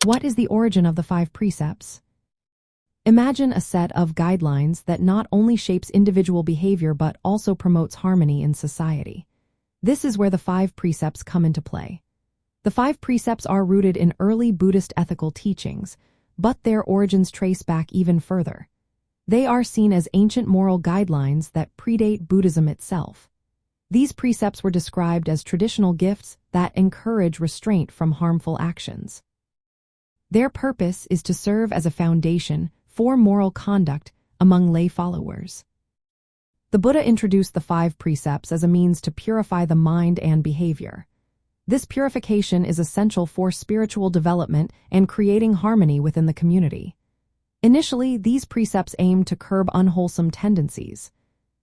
What is the origin of the Five Precepts? Imagine a set of guidelines that not only shapes individual behavior but also promotes harmony in society. This is where the Five Precepts come into play. The Five Precepts are rooted in early Buddhist ethical teachings, but their origins trace back even further. They are seen as ancient moral guidelines that predate Buddhism itself. These precepts were described as traditional gifts that encourage restraint from harmful actions. Their purpose is to serve as a foundation for moral conduct among lay followers. The Buddha introduced the Five Precepts as a means to purify the mind and behavior. This purification is essential for spiritual development and creating harmony within the community. Initially, these precepts aim to curb unwholesome tendencies.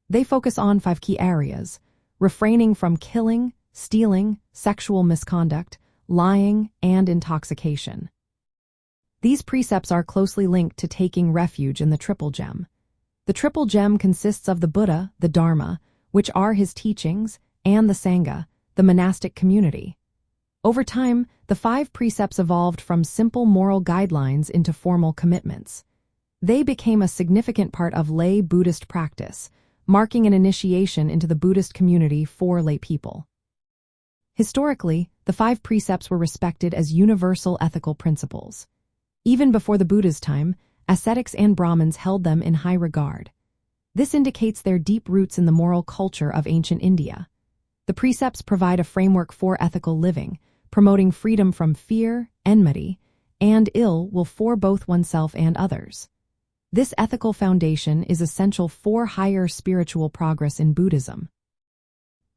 They focus on 5 key areas: refraining from killing, stealing, sexual misconduct, lying, and intoxication. These precepts are closely linked to taking refuge in the Triple Gem. The Triple Gem consists of the Buddha, the Dharma, which are his teachings, and the Sangha, the monastic community. Over time, the Five Precepts evolved from simple moral guidelines into formal commitments. They became a significant part of lay Buddhist practice, marking an initiation into the Buddhist community for lay people. Historically, the Five Precepts were respected as universal ethical principles. Even before the Buddha's time, ascetics and brahmins held them in high regard. This indicates their deep roots in the moral culture of ancient India. The precepts provide a framework for ethical living, promoting freedom from fear, enmity, and ill will for both oneself and others. This ethical foundation is essential for higher spiritual progress in Buddhism.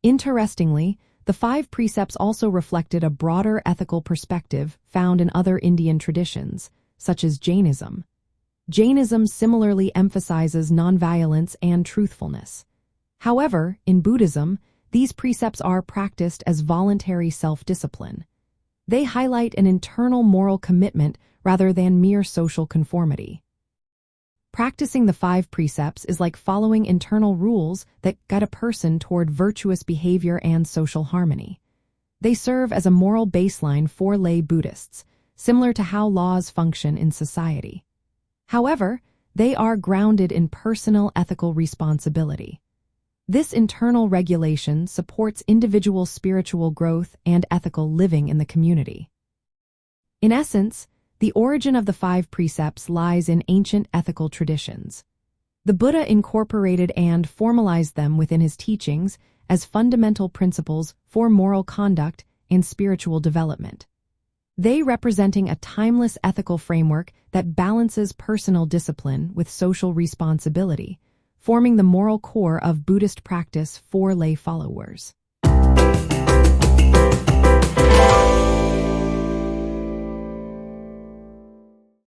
Interestingly, the Five Precepts also reflected a broader ethical perspective found in other Indian traditions, such as Jainism. Jainism similarly emphasizes nonviolence and truthfulness. However, in Buddhism, these precepts are practiced as voluntary self-discipline. They highlight an internal moral commitment rather than mere social conformity. Practicing the Five Precepts is like following internal rules that guide a person toward virtuous behavior and social harmony. They serve as a moral baseline for lay Buddhists, similar to how laws function in society. However, they are grounded in personal ethical responsibility. This internal regulation supports individual spiritual growth and ethical living in the community. In essence, the origin of the Five Precepts lies in ancient ethical traditions. The Buddha incorporated and formalized them within his teachings as fundamental principles for moral conduct and spiritual development. They representing a timeless ethical framework that balances personal discipline with social responsibility, forming the moral core of Buddhist practice for lay followers.